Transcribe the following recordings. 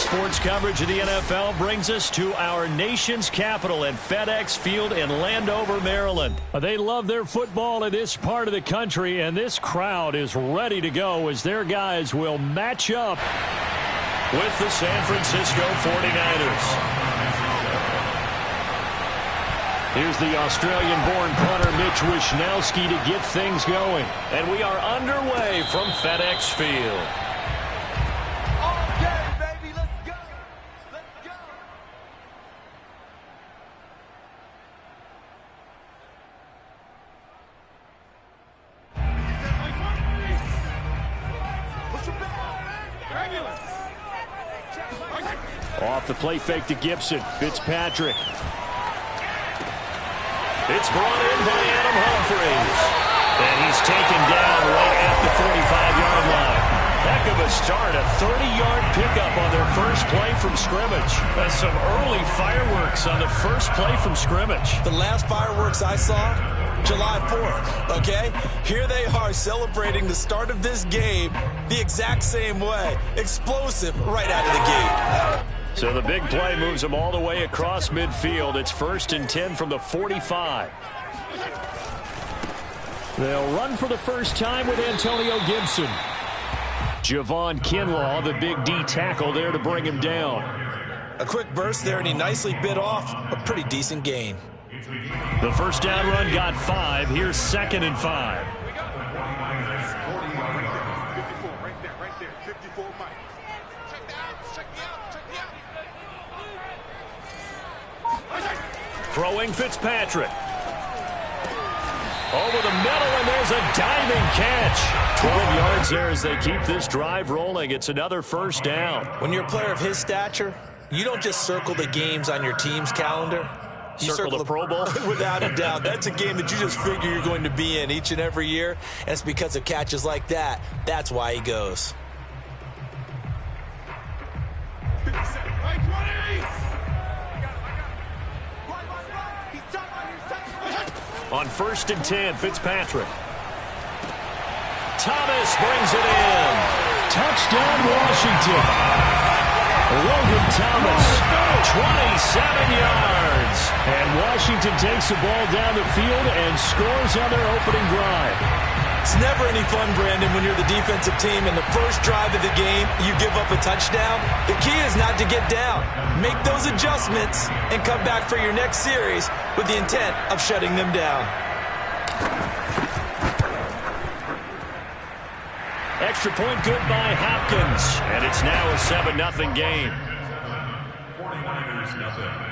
sports coverage of the NFL brings us to our nation's capital at FedEx Field in Landover, Maryland. They love their football in this part of the country, and this crowd is ready to go as their guys will match up with the San Francisco 49ers. Here's the Australian-born punter Mitch Wishnowsky to get things going. And we are underway from FedEx Field. Off the play fake to Gibson. Fitzpatrick. It's brought in by Adam Humphries. And he's taken down right at the 45-yard line. Heck of a start. A 30-yard pickup on their first play from scrimmage. That's some early fireworks on the first play from scrimmage. The last fireworks I saw, July 4th, okay? Here they are celebrating the start of this game the exact same way. Explosive right out of the gate. So the big play moves them all the way across midfield. It's 1st and 10 from the 45. They'll run for the first time with Antonio Gibson. Javon Kinlaw, the big D tackle there to bring him down. A quick burst there, and he nicely bit off a pretty decent gain. The first down run got 5. Here's 2nd and 5. Throwing Fitzpatrick. Over the middle, and there's a diving catch. 12 yards there as they keep this drive rolling. It's another first down. When you're a player of his stature, you don't just circle the games on your team's calendar. You circle the Pro Bowl? Without a doubt. That's a game that you just figure you're going to be in each and every year. And it's because of catches like that. That's why he goes. On 1st and 10, Fitzpatrick. Thomas brings it in. Touchdown, Washington. Logan Thomas, 27 yards. And Washington takes the ball down the field and scores on their opening drive. It's never any fun, Brandon, when you're the defensive team and the first drive of the game, you give up a touchdown. The key is not to get down. Make those adjustments and come back for your next series with the intent of shutting them down. Extra point good by Hopkins. And it's now a 7-0 game. 49ers nothing.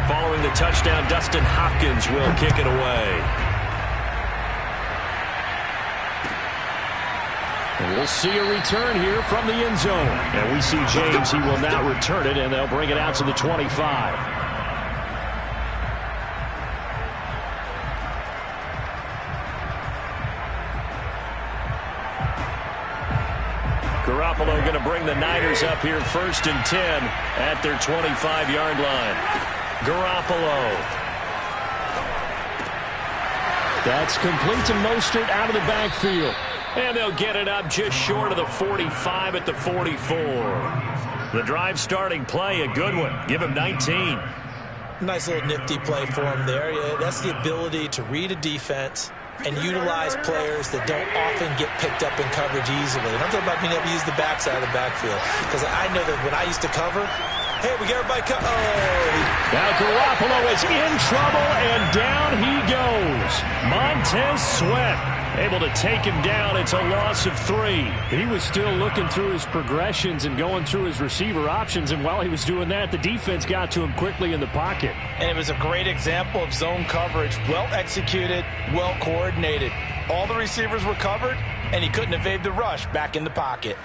Following the touchdown, Dustin Hopkins will kick it away. And we'll see a return here from the end zone. And we see James. He will not return it, and they'll bring it out to the 25. Garoppolo going to bring the Niners up here 1st and 10 at their 25-yard line. Garoppolo. That's complete to Mostert out of the backfield. And they'll get it up just short of the 45 at the 44. The drive starting play, a good one. Give him 19. Nice little nifty play for him there. Yeah, that's the ability to read a defense and utilize players that don't often get picked up in coverage easily. And I'm talking about being able to use the backside of the backfield. Because I know that when I used to cover, hey, we got everybody cover. Oh. Now Garoppolo is in trouble, and down he goes. Montez Sweat able to take him down. It's a loss of 3. He was still looking through his progressions and going through his receiver options, and while he was doing that, the defense got to him quickly in the pocket. And it was a great example of zone coverage. Well executed, well coordinated. All the receivers were covered, and he couldn't evade the rush back in the pocket.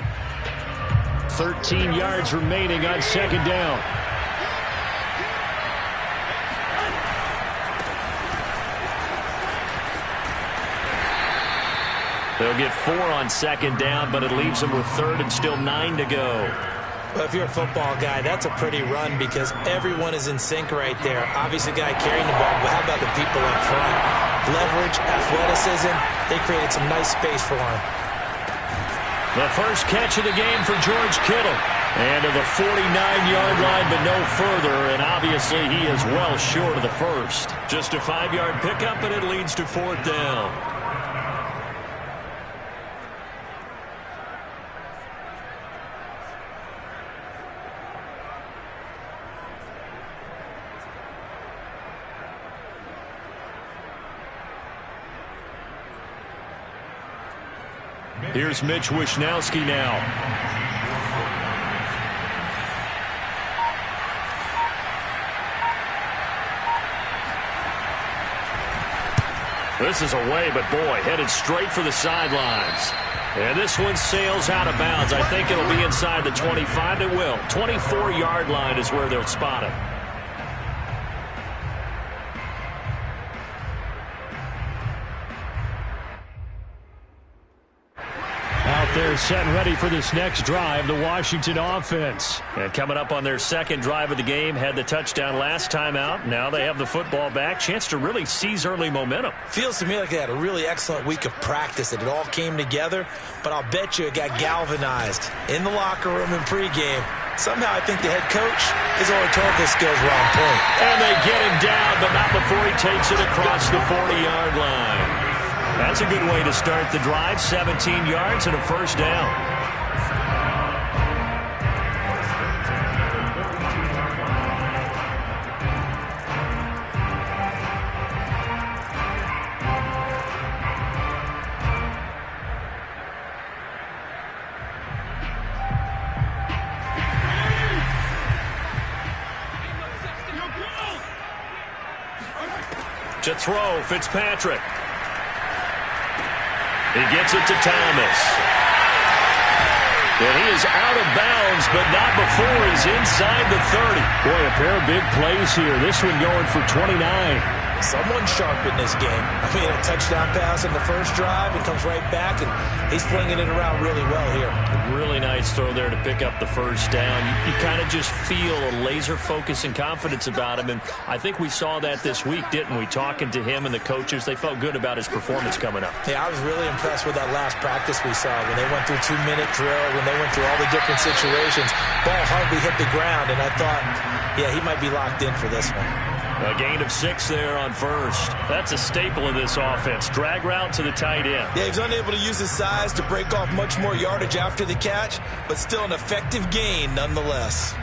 13 yards remaining on 2nd down. They'll get 4 on 2nd down, but it leaves them with 3rd and still 9 to go. Well, if you're a football guy, that's a pretty run because everyone is in sync right there. Obviously, the guy carrying the ball, but how about the people up front? Leverage, athleticism, they created some nice space for him. The first catch of the game for George Kittle. And to the 49-yard line, but no further. And obviously, he is well short of the first. Just a 5-yard pickup, and it leads to 4th down. Here's Mitch Wishnowsky now. This is away, but boy, headed straight for the sidelines. And this one sails out of bounds. I think it'll be inside the 25. It will. 24-yard line is where they'll spot it. They're set and ready for this next drive, the Washington offense. And coming up on their second drive of the game, had the touchdown last time out. Now they have the football back. Chance to really seize early momentum. Feels to me like they had a really excellent week of practice. It all came together, but I'll bet you it got galvanized in the locker room in pregame. Somehow I think the head coach, his oratorical skills were on point. And they get him down, but not before he takes it across the 40-yard line. That's a good way to start the drive. 17 yards and a first down. To throw, Fitzpatrick. He gets it to Thomas. And he is out of bounds, but not before he's inside the 30. Boy, a pair of big plays here. This one going for 29. Someone sharp in this game. I mean, a touchdown pass in the first drive. It comes right back, and he's flinging it around really well here. A really nice throw there to pick up the first down. You kind of just feel a laser focus and confidence about him, and I think we saw that this week, didn't we? Talking to him and the coaches, they felt good about his performance coming up. Yeah, I was really impressed with that last practice we saw when they went through 2-minute drill, when they went through all the different situations. Ball hardly hit the ground, and I thought, yeah, he might be locked in for this one. A gain of 6 there on first. That's a staple of this offense. Drag route to the tight end. Yeah, he's unable to use his size to break off much more yardage after the catch, but still an effective gain nonetheless.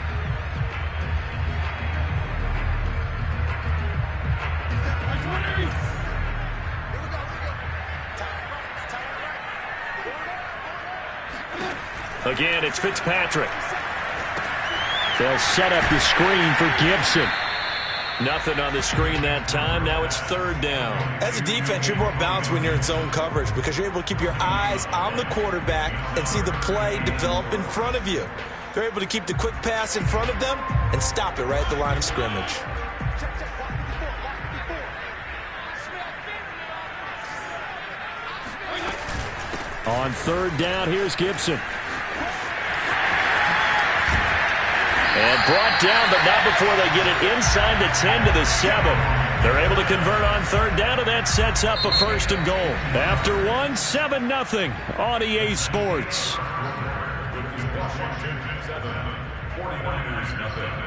Again, it's Fitzpatrick. They'll set up the screen for Gibson. Nothing on the screen that time. Now it's 3rd down. As a defense, you're more balanced when you're in zone coverage because you're able to keep your eyes on the quarterback and see the play develop in front of you. They're able to keep the quick pass in front of them and stop it right at the line of scrimmage. On 3rd down, here's Gibson. And brought down, but not before they get it inside the 10 to the 7. They're able to convert on 3rd down, and that sets up a 1st and goal. After 1, 7-0 on EA Sports. Washington 7, 49ers nothing.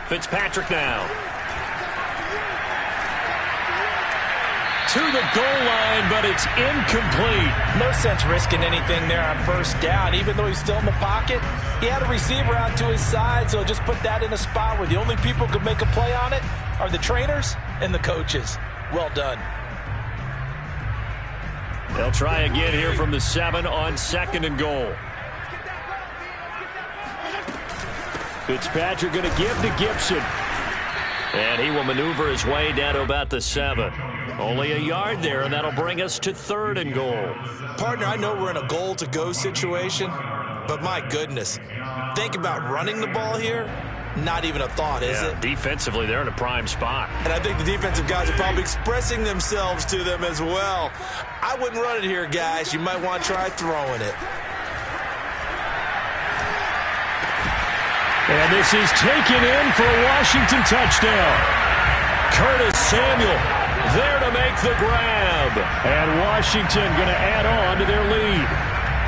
Fitzpatrick now. To the goal line, but it's incomplete. No sense risking anything there on 1st down. Even though he's still in the pocket, he had a receiver out to his side, so just put that in a spot where the only people who could make a play on it are the trainers and the coaches. Well done. They'll try again here from the 7 on 2nd and goal. Fitzpatrick going to give to Gibson. And he will maneuver his way down to about the 7. Only a yard there, and that'll bring us to 3rd and goal. Partner, I know we're in a goal-to-go situation, but my goodness, think about running the ball here. Not even a thought, is it? Defensively, they're in a prime spot. And I think the defensive guys are probably expressing themselves to them as well. I wouldn't run it here, guys. You might want to try throwing it. And this is taken in for a Washington touchdown. Curtis Samuel there to make the grab. And Washington going to add on to their lead.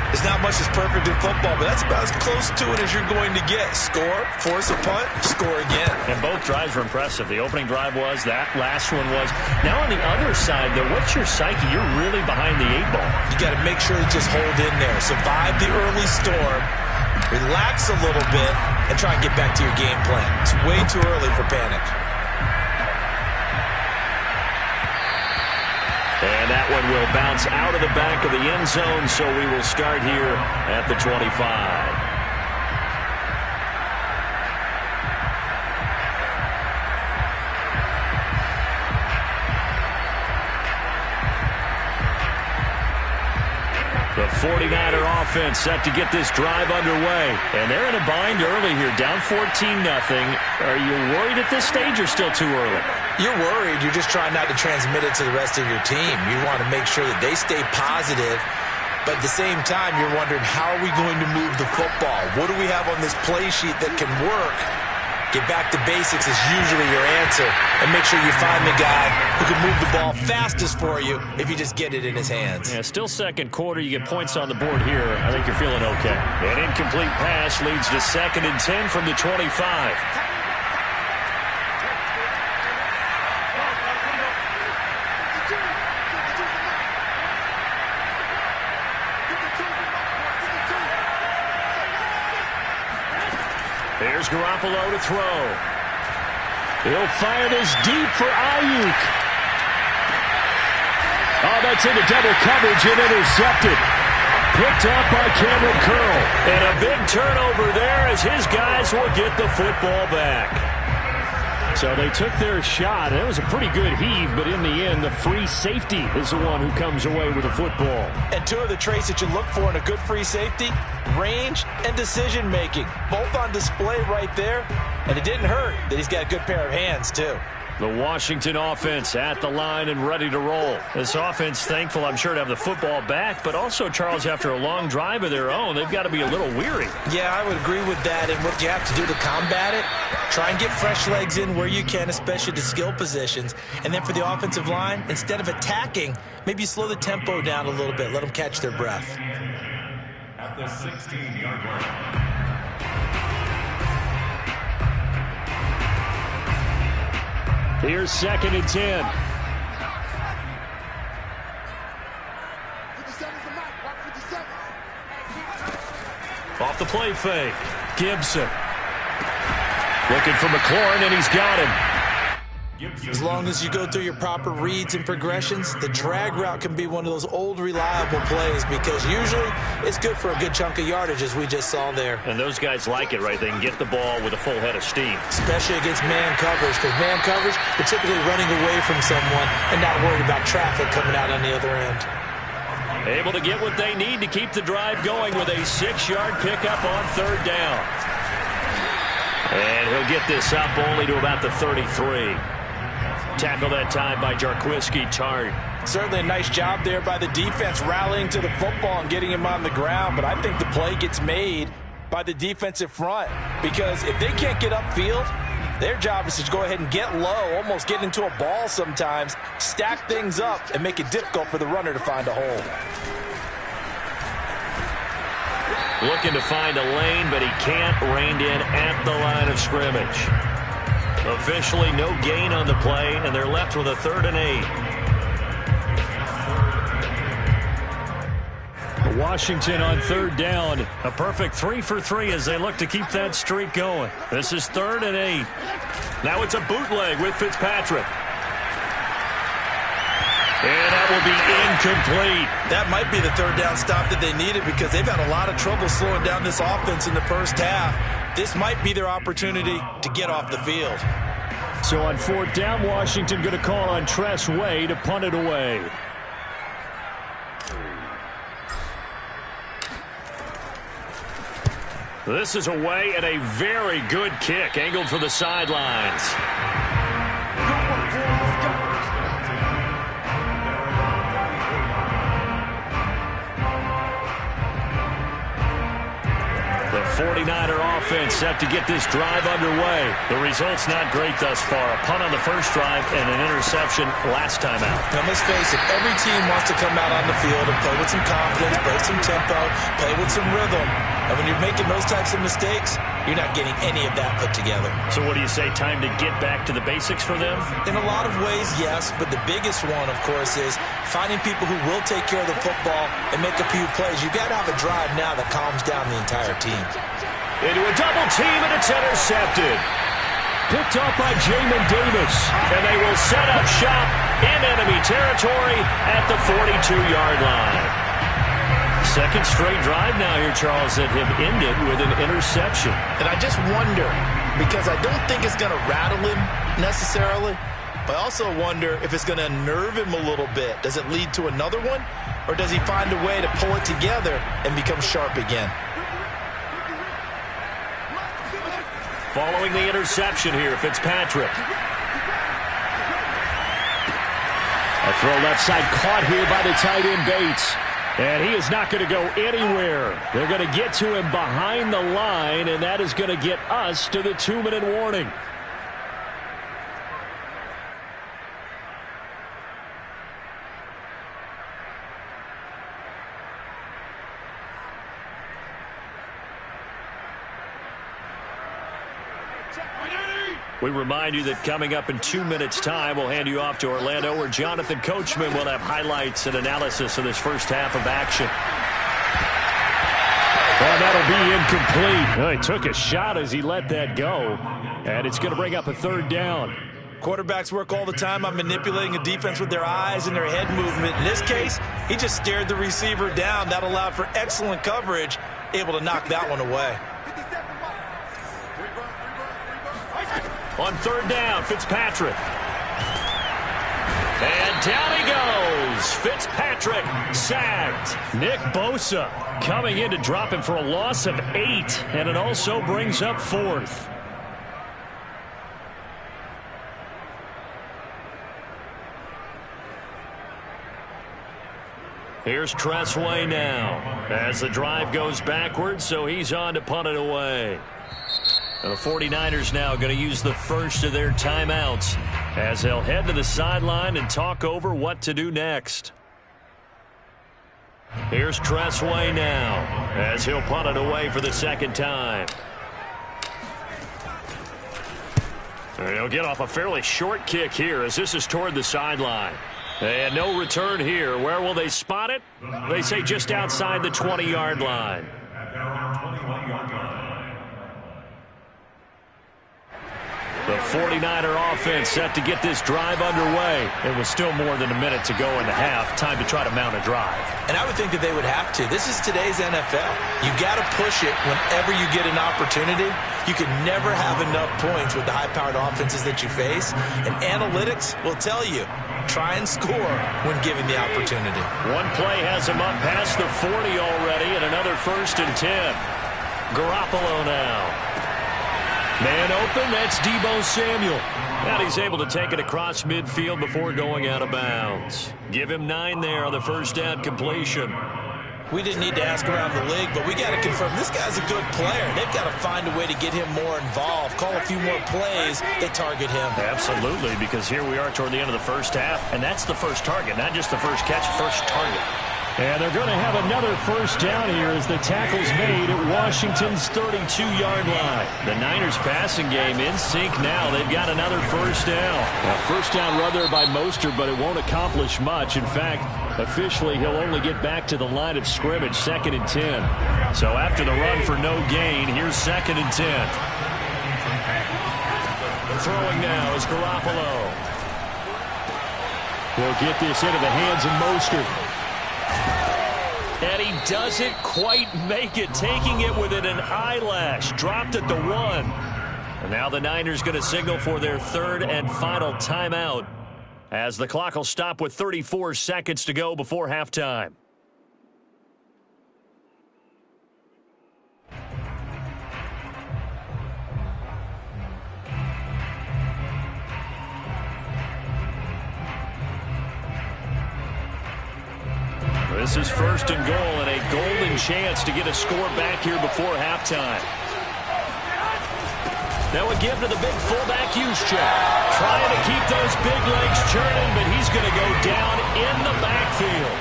There's not much that's perfect in football, but that's about as close to it as you're going to get. Score, force a punt, score again. And both drives were impressive. The opening drive was, that last one was. Now on the other side, though, what's your psyche? You're really behind the 8 ball. You got to make sure you just hold in there. Survive the early storm, relax a little bit, and try and get back to your game plan. It's way too early for panic. And that one will bounce out of the back of the end zone, so we will start here at the 25. The 49er offense set to get this drive underway. And they're in a bind early here, down 14-0. Are you worried at this stage or still too early? You're worried. You're just trying not to transmit it to the rest of your team. You want to make sure that they stay positive. But at the same time, you're wondering, how are we going to move the football? What do we have on this play sheet that can work? Get back to basics is usually your answer. And make sure you find the guy who can move the ball fastest for you if you just get it in his hands. Yeah, still second quarter. You get points on the board here. I think you're feeling okay. An incomplete pass leads to 2nd and 10 from the 25. Here's Garoppolo to throw. He'll fire this deep for Ayuk. Oh, that's into double coverage and intercepted. Picked off by Cameron Curl. And a big turnover there as his guys will get the football back. So they took their shot. It was a pretty good heave, but in the end, the free safety is the one who comes away with the football. And two of the traits that you look for in a good free safety, range and decision-making. Both on display right there. And it didn't hurt that he's got a good pair of hands, too. The Washington offense at the line and ready to roll. This offense thankful, I'm sure, to have the football back, but also, Charles, after a long drive of their own, they've got to be a little weary. Yeah, I would agree with that. And what you have to do to combat it, try and get fresh legs in where you can, especially to skill positions. And then for the offensive line, instead of attacking, maybe slow the tempo down a little bit. Let them catch their breath. At the 16-yard line. Here's 2nd and 10. Off the play fake. Gibson. Looking for McLaurin, and he's got him. As long as you go through your proper reads and progressions, the drag route can be one of those old reliable plays because usually it's good for a good chunk of yardage, as we just saw there. And those guys like it, right? They can get the ball with a full head of steam. Especially against man coverage, because man coverage, they're typically running away from someone and not worried about traffic coming out on the other end. Able to get what they need to keep the drive going with a 6-yard pickup on 3rd down. And he'll get this up only to about the 33. Tackle that time by Jarquiski Tart. Certainly a nice job there by the defense rallying to the football and getting him on the ground, but I think the play gets made by the defensive front because if they can't get upfield, their job is to go ahead and get low, almost get into a ball sometimes, stack things up, and make it difficult for the runner to find a hole. Looking to find a lane, but he can't. Reined in at the line of scrimmage. Officially no gain on the play, and they're left with a 3rd and 8. Washington on 3rd down. A perfect 3 for 3 as they look to keep that streak going. This is 3rd and 8. Now it's a bootleg with Fitzpatrick. And that will be incomplete. That might be the 3rd down stop that they needed because they've had a lot of trouble slowing down this offense in the first half. This might be their opportunity to get off the field. So on 4th down, Washington going to call on Tress Way to punt it away. This is away and a very good kick, angled for the sidelines. The 49er offense set to get this drive underway. The result's not great thus far. A punt on the first drive and an interception last time out. Now, let's face it, every team wants to come out on the field and play with some confidence, play some tempo, play with some rhythm. And when you're making those types of mistakes, you're not getting any of that put together. So what do you say, time to get back to the basics for them? In a lot of ways, yes, but the biggest one, of course, is finding people who will take care of the football and make a few plays. You've got to have a drive now that calms down the entire team. Into a double team, and it's intercepted. Picked off by Jamin Davis, and they will set up shop in enemy territory at the 42-yard line. Second straight drive now here, Charles, that have ended with an interception. And I just wonder, because I don't think it's going to rattle him necessarily, but I also wonder if it's going to unnerve him a little bit. Does it lead to another one, or does he find a way to pull it together and become sharp again? Following the interception here, Fitzpatrick. A throw left side caught here by the tight end Bates. And he is not going to go anywhere. They're going to get to him behind the line, and that is going to get us to the 2-minute warning. We remind you that coming up in 2 minutes' time, we'll hand you off to Orlando, where Jonathan Coachman will have highlights and analysis of this first half of action. Well, that'll be incomplete. Well, he took a shot as he let that go, and it's going to bring up a 3rd down. Quarterbacks work all the time on manipulating a defense with their eyes and their head movement. In this case, he just stared the receiver down. That allowed for excellent coverage, able to knock that one away. On 3rd down, Fitzpatrick. And down he goes. Fitzpatrick sacked. Nick Bosa coming in to drop him for a loss of 8. And it also brings up 4th. Here's Tress Way now as the drive goes backwards, so he's on to punt it away. The 49ers now going to use the first of their timeouts as they'll head to the sideline and talk over what to do next. Here's Tress Way now as he'll punt it away for the 2nd time. And he'll get off a fairly short kick here as this is toward the sideline. And no return here. Where will they spot it? They say just outside the 20-yard line. The 49er offense set to get this drive underway. It was still more than a minute to go in the half. Time to try to mount a drive. And I would think that they would have to. This is today's NFL. You got to push it whenever you get an opportunity. You can never have enough points with the high-powered offenses that you face. And analytics will tell you, try and score when given the opportunity. One play has him up past the 40 already, and another 1st and 10. Garoppolo now. Man open, that's Deebo Samuel. And he's able to take it across midfield before going out of bounds. Give him 9 there on the 1st down completion. We didn't need to ask around the league, but we got to confirm this guy's a good player. They've got to find a way to get him more involved, call a few more plays that target him. Absolutely, because here we are toward the end of the first half, and that's the first target, not just the first catch, first target. And they're going to have another 1st down here as the tackle's made at Washington's 32-yard line. The Niners passing game in sync now. They've got another 1st down. Now, 1st down run there by Mostert, but it won't accomplish much. In fact, officially, he'll only get back to the line of scrimmage, 2nd and 10. So after the run for no gain, here's 2nd and 10. Throwing now is Garoppolo. He'll get this into the hands of Mostert. And he doesn't quite make it, taking it within an eyelash. Dropped at the 1. And now the Niners going to signal for their third and final timeout as the clock will stop with 34 seconds to go before halftime. This is first and goal and a golden chance to get a score back here before halftime. That would give to the big fullback Juszczyk. Trying to keep those big legs churning, but he's going to go down in the backfield.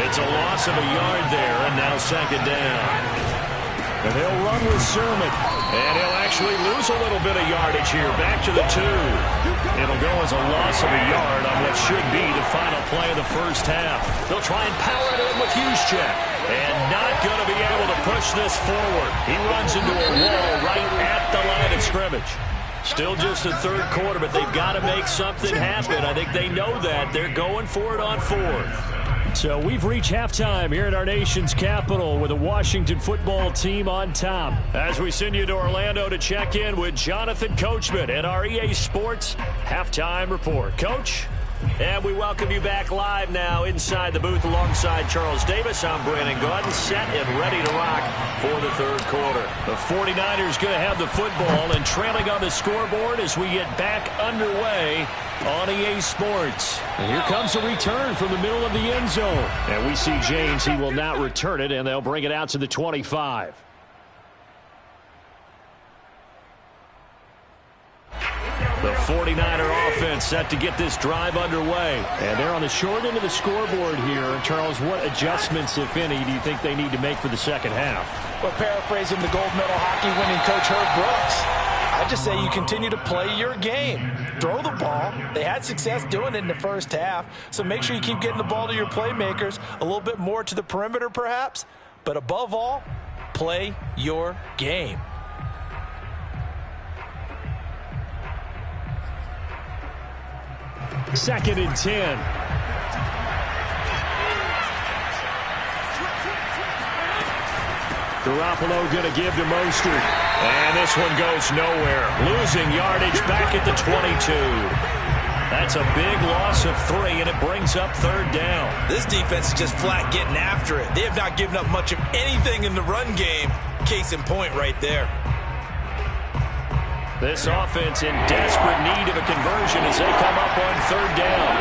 It's a loss of a yard there, and now second down. And they'll run with Sermon. And he'll actually lose a little bit of yardage here. Back to the 2. It'll go as a loss of a yard on what should be the final play of the first half. They'll try and power it in with Juszczyk. And not going to be able to push this forward. He runs into a wall right at the line of scrimmage. Still just the third quarter, but they've got to make something happen. I think they know that. They're going for it on fourth. So we've reached halftime here in our nation's capital with the Washington football team on top. As we send you to Orlando to check in with Jonathan Coachman at our EA Sports Halftime Report. Coach? And we welcome you back live now inside the booth alongside Charles Davis. I'm Brandon Gordon, set and ready to rock for the third quarter. The 49ers going to have the football and trailing on the scoreboard as we get back underway on EA Sports. And here comes a return from the middle of the end zone. And we see James. He will not return it, and they'll bring it out to the 25. The 49er offense set to get this drive underway. And they're on the short end of the scoreboard here. Charles, what adjustments, if any, do you think they need to make for the second half? Well, paraphrasing the gold medal hockey winning coach Herb Brooks, I just say you continue to play your game. Throw the ball. They had success doing it in the first half, so make sure you keep getting the ball to your playmakers, a little bit more to the perimeter perhaps, but above all, play your game. Second and 10. Garoppolo going to give to Mostert. And this one goes nowhere. Losing yardage back at the 22. That's a big loss of 3, and it brings up third down. This defense is just flat getting after it. They have not given up much of anything in the run game. Case in point right there. This offense in desperate need of a conversion as they come up on third down.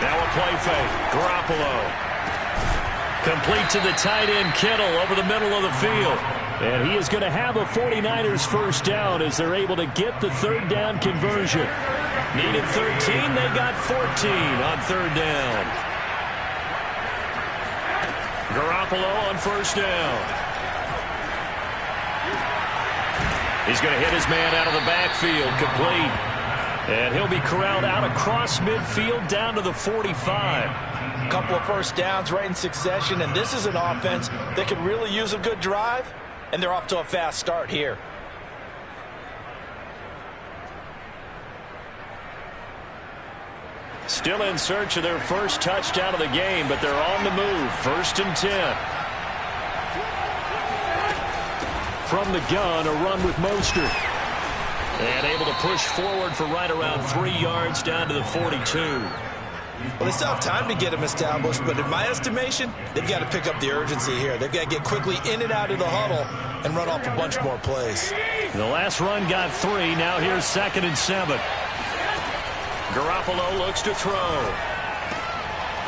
Now a play fake. Garoppolo. Complete to the tight end, Kittle, over the middle of the field. And he is going to have a 49ers first down as they're able to get the third down conversion. Needed 13, they got 14 on third down. Garoppolo on first down. He's going to hit his man out of the backfield, complete. And he'll be corralled out across midfield down to the 45. A couple of first downs right in succession, and this is an offense that could really use a good drive, and they're off to a fast start here. Still in search of their first touchdown of the game, but they're on the move. First and 10. From the gun, a run with Mostert. And able to push forward for right around 3 yards down to the 42. Well, they still have time to get him established, but in my estimation, they've got to pick up the urgency here. They've got to get quickly in and out of the huddle and run off a bunch more plays. The last run got 3. Now here's second and 7. Garoppolo looks to throw.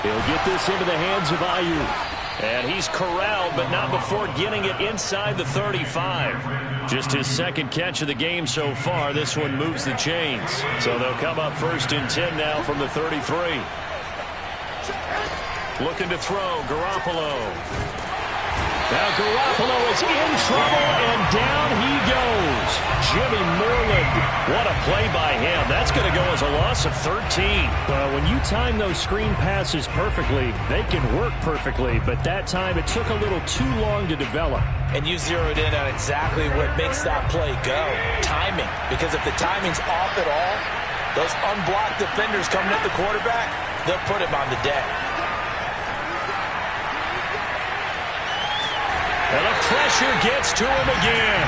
He'll get this into the hands of Ayuk. And he's corralled, but not before getting it inside the 35. Just his second catch of the game so far. This one moves the chains. So they'll come up first and 10 now from the 33. Looking to throw, Garoppolo. Now Garoppolo is in trouble, and down he goes. Jimmy Moreland. What a play by him. That's going to go as a loss of 13. Well, when you time those screen passes perfectly, they can work perfectly. But that time, it took a little too long to develop. And you zeroed in on exactly what makes that play go. Timing. Because if the timing's off at all, those unblocked defenders coming at the quarterback, they'll put him on the deck. And the pressure gets to him again.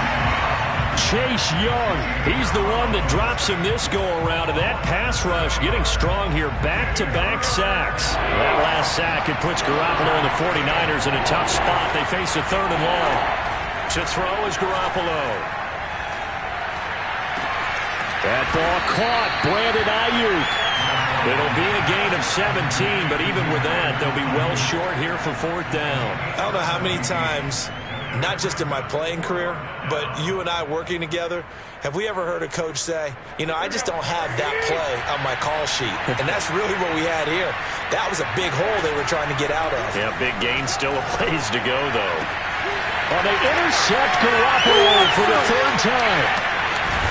Chase Young, he's the one that drops him this go-around. And that pass rush getting strong here. Back-to-back sacks. That last sack, it puts Garoppolo and the 49ers in a tough spot. They face a 3rd and long. To throw is Garoppolo. That ball caught. Brandon Ayuk. It'll be a gain of 17, but even with that, they'll be well short here for 4th down. I don't know how many times, not just in my playing career, but you and I working together, have we ever heard a coach say, you know, I just don't have that play on my call sheet. And that's really what we had here. That was a big hole they were trying to get out of. Yeah, big gain, still a ways to go, though. Well, they intercept Garoppolo for the 3rd time.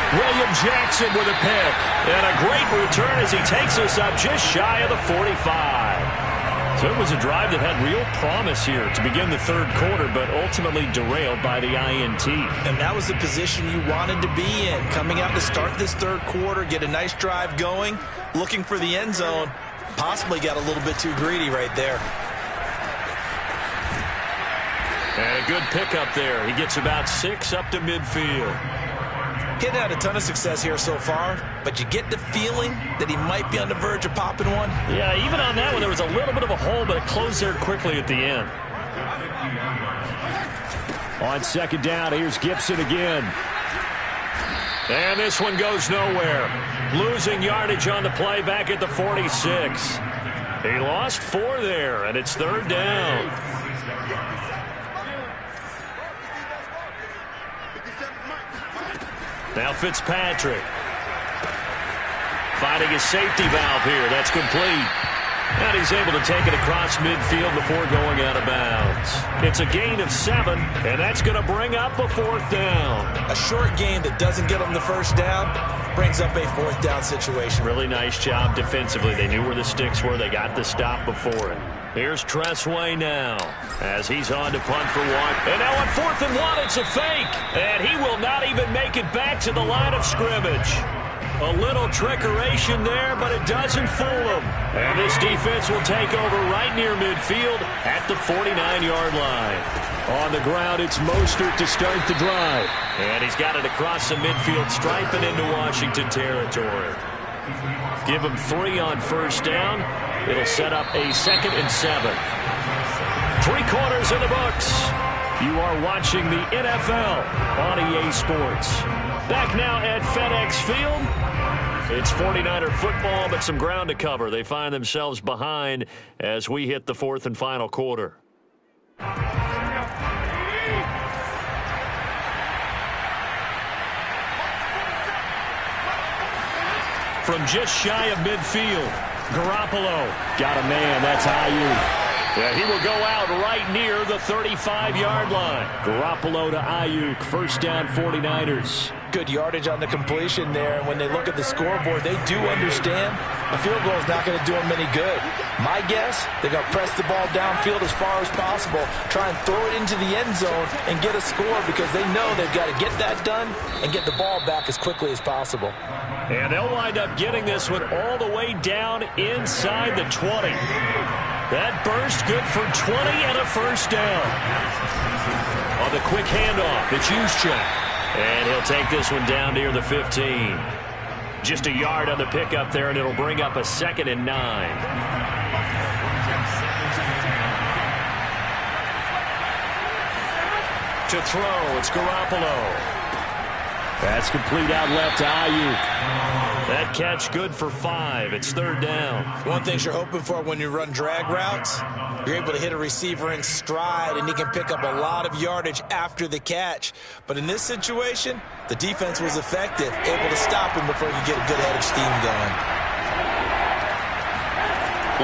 William Jackson with a pick. And a great return as he takes us up just shy of the 45. So it was a drive that had real promise here to begin the 3rd quarter, but ultimately derailed by the INT. And that was the position you wanted to be in. Coming out to start this 3rd quarter, get a nice drive going, looking for the end zone. Possibly got a little bit too greedy right there. And a good pickup there. He gets about 6 up to midfield. He'd had a ton of success here so far, but you get the feeling that he might be on the verge of popping one. Yeah, even on that one, there was a little bit of a hole, but it closed there quickly at the end. On 2nd down, here's Gibson again. And this one goes nowhere. Losing yardage on the play back at the 46. He lost 4 there, and it's 3rd down. Now Fitzpatrick. Finding his safety valve here. That's complete. And he's able to take it across midfield before going out of bounds. It's a gain of 7, and that's going to bring up a 4th down. A short gain that doesn't get him the 1st down brings up a 4th down situation. Really nice job defensively. They knew where the sticks were. They got the stop before it. Here's Tressway now as he's on to punt for 1. And now on 4th and 1, it's a fake. And he will not even make it back to the line of scrimmage. A little trickeration there, but it doesn't fool him. And this defense will take over right near midfield at the 49-yard line. On the ground, it's Mostert to start the drive. And he's got it across the midfield stripe and into Washington territory. Give him 3 on 1st down. It'll set up a 2nd and 7. 3 quarters in the books. You are watching the NFL on EA Sports. Back now at FedEx Field. It's 49er football, but some ground to cover. They find themselves behind as we hit the 4th and final quarter. From just shy of midfield, Garoppolo got a man. That's Ayuk. Yeah, he will go out right near the 35-yard line. Garoppolo to Ayuk. 1st down, 49ers. Good yardage on the completion there. And when they look at the scoreboard, they do understand a field goal is not going to do them any good. My guess, they're going to press the ball downfield as far as possible, try and throw it into the end zone and get a score because they know they've got to get that done and get the ball back as quickly as possible. And they'll wind up getting this one all the way down inside the 20. That burst good for 20 and a 1st down. On the quick handoff, it's Juszczyk. And he'll take this one down near the 15. Just a yard on the pickup there, and it'll bring up a 2nd and 9. To throw, it's Garoppolo. That's complete out left to Ayuk. That catch good for 5. It's 3rd down. One thing you're hoping for when you run drag routes, you're able to hit a receiver in stride, and he can pick up a lot of yardage after the catch. But in this situation, the defense was effective, able to stop him before he could get a good head of steam going.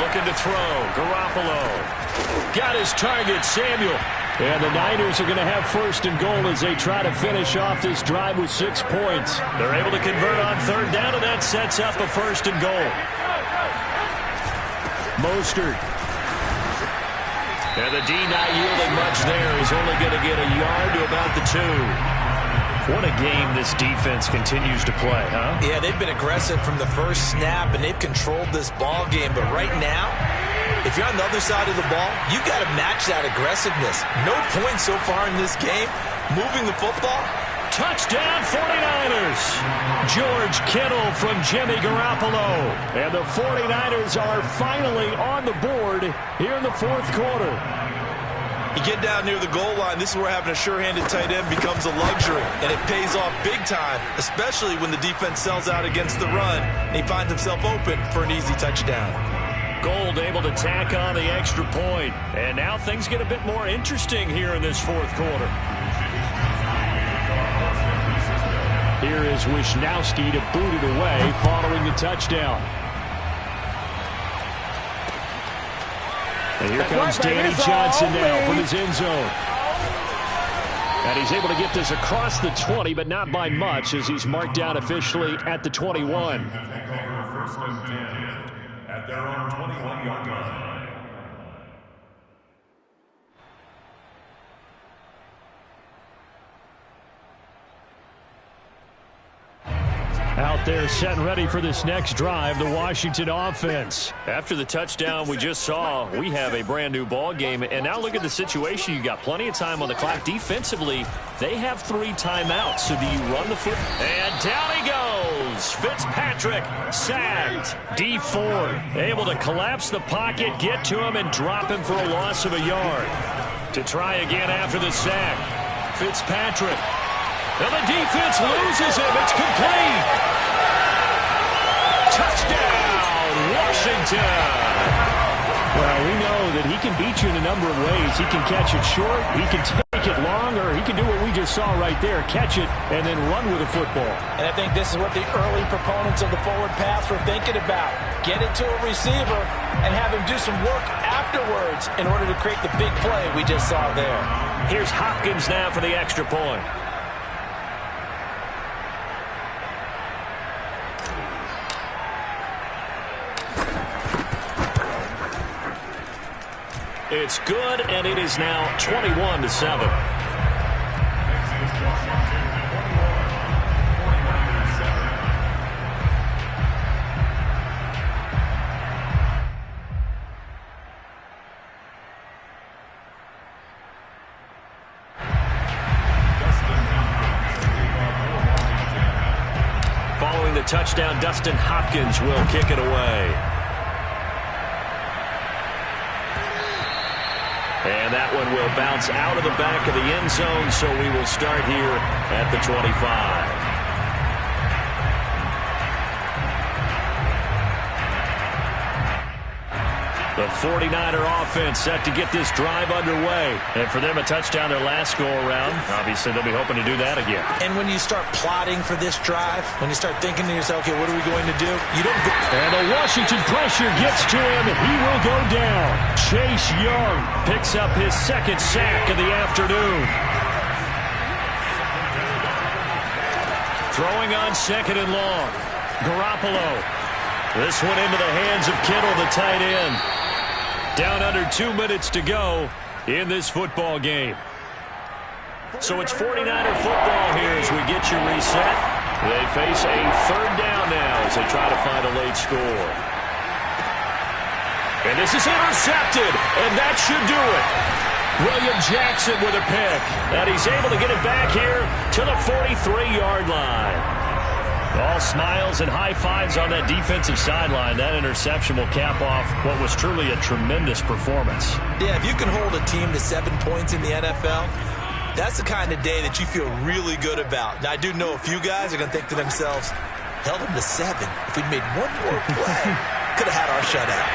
Looking to throw, Garoppolo. Got his target, Samuel. And the Niners are going to have 1st and goal as they try to finish off this drive with 6 points. They're able to convert on 3rd down, and that sets up a 1st and goal. Mostert. And the D not yielding much there. He's only going to get a yard to about the 2. What a game this defense continues to play, huh? Yeah, they've been aggressive from the first snap, and they've controlled this ball game. But right now, if you're on the other side of the ball, you've got to match that aggressiveness. No points so far in this game. Moving the football. Touchdown 49ers. George Kittle from Jimmy Garoppolo. And the 49ers are finally on the board here in the fourth quarter. You get down near the goal line, this is where having a sure-handed tight end becomes a luxury, and it pays off big time, especially when the defense sells out against the run, and he finds himself open for an easy touchdown. Gold able to tack on the extra point, and now things get a bit more interesting here in this fourth quarter. Here is Wisnowski to boot it away following the touchdown. And here comes Danny Johnson now from his end zone. And he's able to get this across the 20, but not by much, as he's marked down officially at the 21. First and 10 at their own 21-yard line. Out there set and ready for this next drive, the Washington offense. After the touchdown we just saw, we have a brand new ball game. And now look at the situation. You got plenty of time on the clock. Defensively, they have 3 timeouts. So do you run the foot? And down he goes. Fitzpatrick sacked. D Ford able to collapse the pocket, get to him, and drop him for a loss of a yard. To try again after the sack. Fitzpatrick. And the defense loses him. It's complete. Touchdown, Washington. Well, we know that he can beat you in a number of ways. He can catch it short, he can take it long, or he can do what we just saw right there, catch it and then run with the football. And I think this is what the early proponents of the forward pass were thinking about. Get it to a receiver and have him do some work afterwards in order to create the big play we just saw there. Here's Hopkins now for the extra point. It's good, and it is now 21-7. Following the touchdown, Dustin Hopkins will kick it away. And that one will bounce out of the back of the end zone, so we will start here at the 25. The 49er offense set to get this drive underway. And for them, a touchdown their last go-around. Obviously, they'll be hoping to do that again. And when you start plotting for this drive, when you start thinking to yourself, okay, what are we going to do? You don't go. And the Washington pressure gets to him. He will go down. Chase Young picks up his second sack of the afternoon. Throwing on second and long. Garoppolo. This one into the hands of Kittle, the tight end. Down under 2 minutes to go in this football game. So it's 49er football here as we get you reset. They face a third down now as they try to find a late score. And this is intercepted, and that should do it. William Jackson with a pick, and he's able to get it back here to the 43-yard line. All smiles and high fives on that defensive sideline. That interception will cap off what was truly a tremendous performance. Yeah, if you can hold a team to 7 points in the NFL, that's the kind of day that you feel really good about. Now, I do know a few guys are going to think to themselves, held them to 7. If we'd made one more play, could have had our shutout.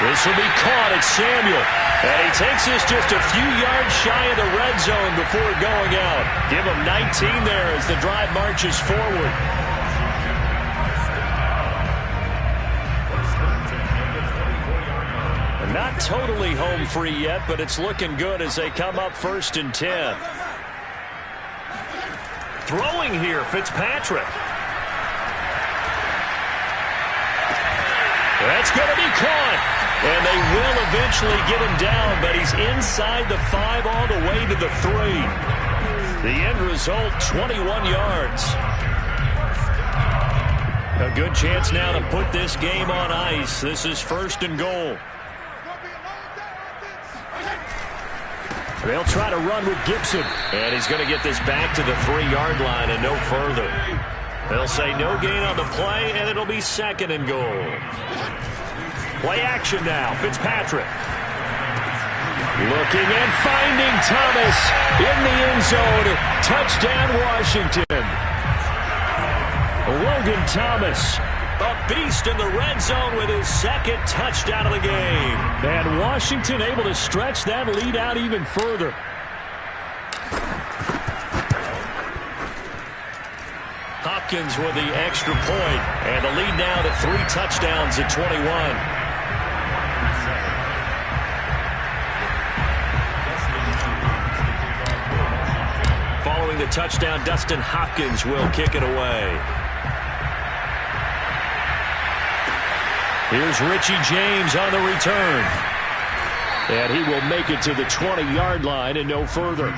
This will be caught at Samuel. And he takes this just a few yards shy of the red zone before going out. Give him 19 there as the drive marches forward. Not totally home free yet, but it's looking good as they come up 1st and 10. Throwing here, Fitzpatrick. That's going to be caught. And they will eventually get him down, but he's inside the 5 all the way to the 3. The end result, 21 yards. A good chance now to put this game on ice. This is 1st and goal. They'll try to run with Gibson. And he's going to get this back to the 3-yard line and no further. They'll say no gain on the play, and it'll be 2nd and goal. Play action now. Fitzpatrick. Looking and finding Thomas in the end zone. Touchdown, Washington. Logan Thomas, a beast in the red zone with his 2nd touchdown of the game. And Washington able to stretch that lead out even further. Hopkins with the extra point, and the lead now to 3 touchdowns at 21. Following the touchdown, Dustin Hopkins will kick it away. Here's Richie James on the return. And he will make it to the 20-yard line and no further.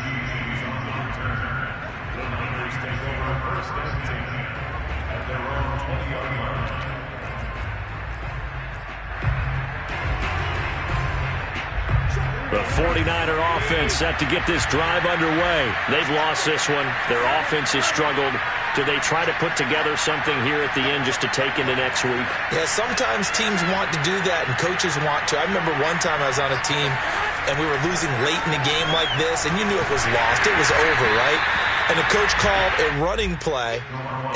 The 49er offense set to get this drive underway. They've lost this one. Their offense has struggled. Do they try to put together something here at the end just to take into next week? Yeah, sometimes teams want to do that and coaches want to. I remember one time I was on a team and we were losing late in the game like this, and you knew it was lost. It was over, right? And the coach called a running play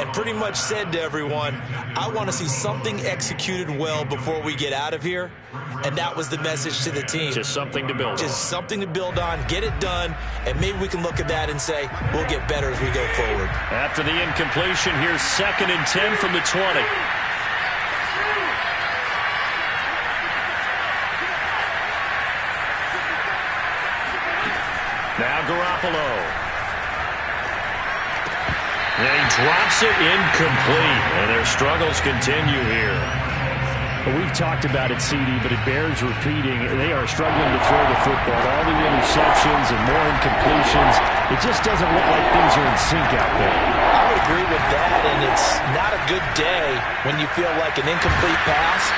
and pretty much said to everyone, I want to see something executed well before we get out of here. And that was the message to the team. Just something to build on. Just something to build on, get it done, and maybe we can look at that and say, we'll get better as we go forward. After the incompletion, here's 2nd and 10 from the 20. Now Garoppolo. And he drops it incomplete, and their struggles continue here. Well, we've talked about it, CD, but it bears repeating. They are struggling to throw the football. All the interceptions and more incompletions. It just doesn't look like things are in sync out there. I would agree with that, and it's not a good day when you feel like an incomplete pass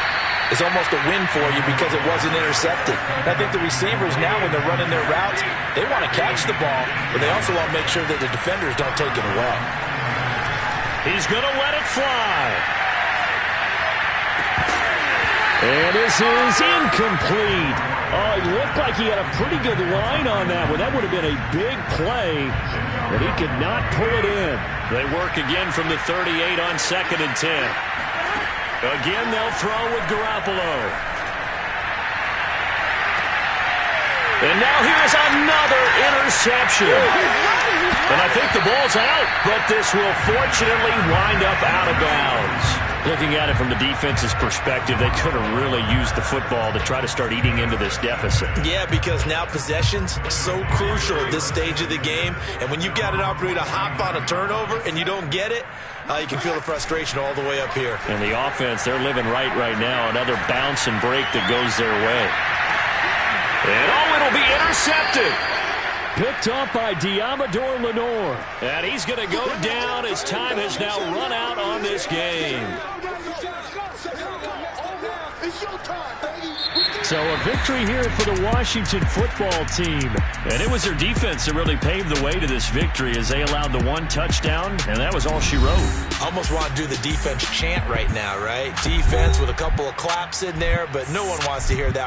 is almost a win for you because it wasn't intercepted. And I think the receivers now, when they're running their routes, they want to catch the ball, but they also want to make sure that the defenders don't take it away. He's going to let it fly. And this is incomplete. Oh, it looked like he had a pretty good line on that one. That would have been a big play, but he could not pull it in. They work again from the 38 on 2nd and 10. Again, they'll throw with Garoppolo. And now here's another interception. And I think the ball's out, but this will fortunately wind up out of bounds. Looking at it from the defense's perspective, they could have really used the football to try to start eating into this deficit. Yeah, because now possession's so crucial at this stage of the game. And when you've got an opportunity to hop on a turnover and you don't get it, you can feel the frustration all the way up here. And the offense, they're living right now. Another bounce and break that goes their way. And it'll be intercepted. Picked off by Diamador Lenore. And he's going to go down as time has now run out on this game. So a victory here for the Washington football team. And it was their defense that really paved the way to this victory as they allowed the 1 touchdown, and that was all she wrote. Almost want to do the defense chant right now, right? Defense with a couple of claps in there, but no one wants to hear that.